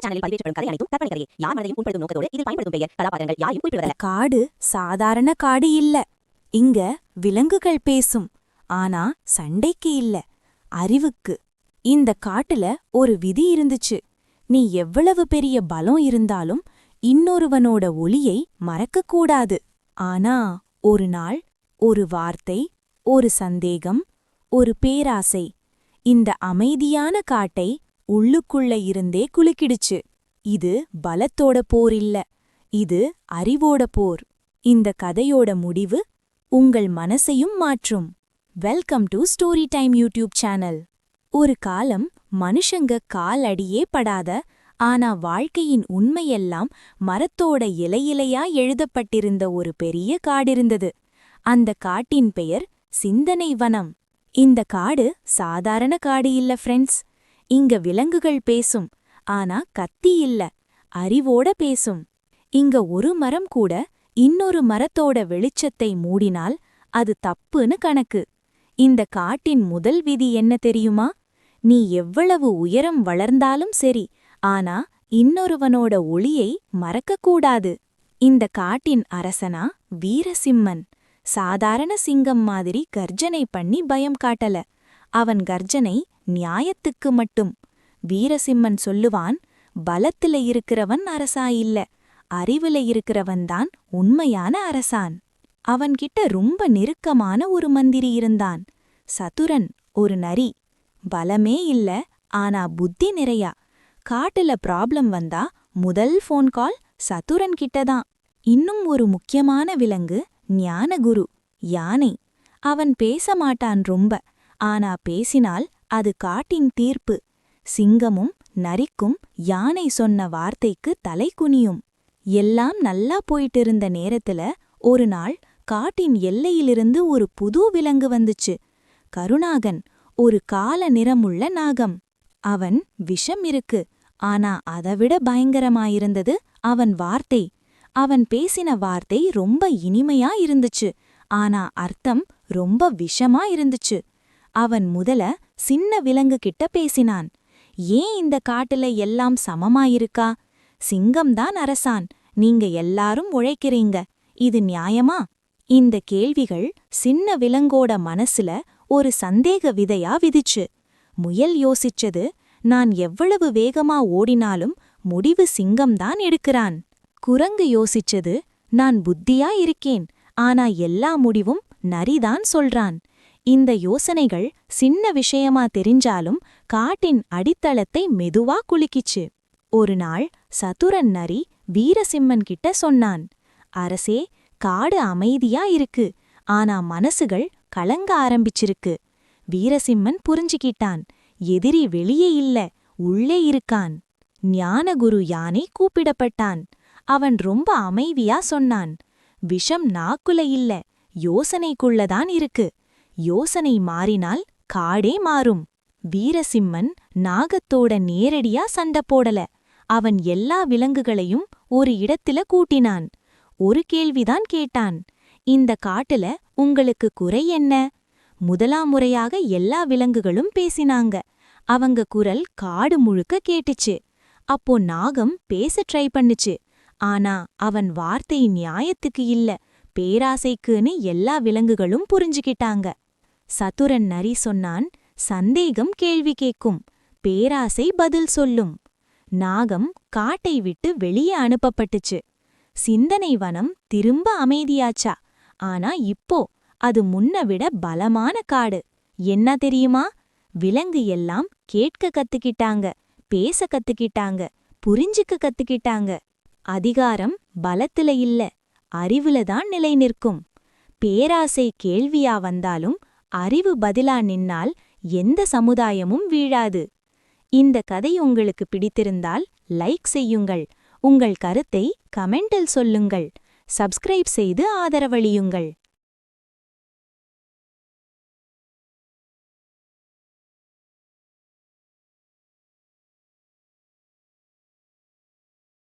சேனலில் பதிவேற்றப்படும் கதை அனைத்தும் கற்பனை கதையே. யார் மனதையும் புண்படுத்தும் நோக்கத்தோடு இதில் பயன்படுத்தும் பெயர் கதாபாத்திரங்கள் யாரையும் குறிப்பிடுவதல்ல. காடு சாதாரண காடு இல்ல. இங்க விலங்குகள் பேசும். ஆனா சண்டைக்கு இல்ல, அறிவுக்கு. இந்த காட்டுல ஒரு விதி இருந்துச்சு. நீ எவ்வளவு பெரிய பலம் இருந்தாலும் இன்னொருவனோட ஒளியை மறக்கக்கூடாது. ஆனா ஒரு நாள், ஒரு வார்த்தை, ஒரு சந்தேகம், ஒரு பேராசை இந்த அமைதியான காட்டை உள்ளுக்குள்ள இருந்தே குலுக்கிடுச்சு. இது பலத்தோட போர் இல்ல, இது அறிவோட போர். இந்த கதையோட முடிவு உங்கள் மனசையும் மாற்றும். Welcome to story time YouTube channel. ஒரு காலம் மனுஷங்க கால் அடியே படாத, ஆனா வாழ்க்கையின் உண்மையெல்லாம் மரத்தோட இலையிலையா எழுதப்பட்டிருந்த ஒரு பெரிய காடிருந்தது. அந்த காட்டின் பெயர் சிந்தனை வனம். இந்த காடு சாதாரண காடு இல்ல ஃப்ரெண்ட்ஸ். இங்க விலங்குகள் பேசும், ஆனா கத்தி இல்ல, அறிவோட பேசும். இங்க ஒரு மரம் கூட இன்னொரு மரத்தோட வெளிச்சத்தை மூடினால் அது தப்புன்னு கணக்கு. இந்த காட்டின் முதல் விதி என்ன தெரியுமா? நீ எவ்வளவு உயரம் வளர்ந்தாலும் சரி, ஆனா இன்னொருவனோட ஒளியை மறக்கக்கூடாது. இந்த காட்டின் அரசனா வீரசிம்மன். சாதாரண சிங்கம் மாதிரி கர்ஜனை பண்ணி பயம் காட்டல. அவன் கர்ஜனை நியாயத்துக்கு மட்டும். வீரசிம்மன் சொல்லுவான், பலத்துல இருக்கிறவன் அரசா இல்ல, அறிவுல இருக்கிறவன்தான் உண்மையான அரசான். அவன்கிட்ட ரொம்ப நெருக்கமான ஒரு மந்திரி இருந்தான், சதுரன், ஒரு நரி. பலமே இல்ல, ஆனா புத்தி நிறையா. காட்டுல ப்ராப்ளம் வந்தா முதல் ஃபோன் கால் சதுரன் கிட்டதான். இன்னும் ஒரு முக்கியமான விலங்கு ஞானகுரு, யானை. அவன் பேச மாட்டான் ரொம்ப, ஆனா பேசினால் அது காட்டின் தீர்ப்பு. சிங்கமும் நரிக்கும் யானை சொன்ன வார்த்தைக்கு தலை குனியும். எல்லாம் நல்லா போயிட்டிருந்த நேரத்துல ஒரு நாள் காட்டின் எல்லையிலிருந்து ஒரு புது விலங்கு வந்துச்சு. கருணாகன், ஒரு கால நிறமுள்ள நாகம். அவன் விஷம் இருக்கு, ஆனா அதைவிட பயங்கரமாயிருந்தது அவன் வார்த்தை. அவன் பேசின வார்த்தை ரொம்ப இனிமையா இருந்துச்சு, ஆனா அர்த்தம் ரொம்ப விஷமா இருந்துச்சு. அவன் முதல சின்ன விலங்கு கிட்ட பேசினான். ஏன் இந்த காட்டுல எல்லாம் சமமாயிருக்கா? சிங்கம்தான் அரசான், நீங்க எல்லாரும் உழைக்கிறீங்க, இது நியாயமா? இந்த கேள்விகள் சின்ன விலங்கோட மனசுல ஒரு சந்தேக விதையா விதிச்சு. முயல் யோசிச்சது, நான் எவ்வளவு வேகமா ஓடினாலும் முடிவு சிங்கம்தான் எடுக்கிறான். குரங்கு யோசிச்சது, நான் புத்தியா இருக்கேன், ஆனா எல்லா முடிவும் நரிதான் சொல்றான். இந்த யோசனைகள் சின்ன விஷயமா தெரிஞ்சாலும் காட்டின் அடித்தளத்தை மெதுவா குலுக்கிச்சு. ஒரு நாள் சதுரன் நரி வீரசிம்மன் கிட்ட சொன்னான், அரசே, காடு அமைதியா இருக்கு, ஆனா மனசுகள் கலங்க ஆரம்பிச்சிருக்கு. வீரசிம்மன் புரிஞ்சுக்கிட்டான், எதிரி வெளியே இல்ல, உள்ளே இருக்கான். ஞானகுரு யானை கூப்பிடப்பட்டான். அவன் ரொம்ப அமைதியா சொன்னான், விஷம் நாக்குல இல்ல, யோசனைக்குள்ளதான் இருக்கு. யோசனை மாறினால் காடே மாறும். வீரசிம்மன் நாகத்தோட நேரடியா சண்டை போடல. அவன் எல்லா விலங்குகளையும் ஒரு இடத்துல கூட்டினான். ஒரு கேள்விதான் கேட்டான், இந்த காட்டுல உங்களுக்கு குறை என்ன? முதலாம் முறையாக எல்லா விலங்குகளும் பேசினாங்க. அவங்க குரல் காடு முழுக்க கேட்டுச்சு. அப்போ நாகம் பேச ட்ரை பண்ணுச்சு, ஆனா அவன் வார்த்தை நியாயத்துக்கு இல்ல, பேராசைக்குன்னு எல்லா விலங்குகளும் புரிஞ்சுக்கிட்டாங்க. சதுரன் நரி சொன்னான், சந்தேகம் கேள்வி கேட்கும், பேராசை பதில் சொல்லும். நாகம் காட்டை விட்டு வெளியே அனுப்பப்பட்டுச்சு. சிந்தனை வனம் திரும்ப அமைதியாச்சா, ஆனா இப்போ அது முன்னவிட பலமான காடு. என்ன தெரியுமா? விலங்கு எல்லாம் கேட்க கத்துக்கிட்டாங்க, பேச கத்துக்கிட்டாங்க, புரிஞ்சுக்க கத்துக்கிட்டாங்க. அதிகாரம் பலத்துல இல்ல, அறிவுலதான் நிலை நிற்கும். பேராசை கேள்வியா வந்தாலும் அறிவு பதிலா நின்னால் எந்த சமுதாயமும் வீழாது. இந்த கதை உங்களுக்கு பிடித்திருந்தால் லைக் செய்யுங்கள், உங்கள் கருத்தை கமெண்டில் சொல்லுங்கள், சப்ஸ்கிரைப் செய்து ஆதரவளியுங்கள்.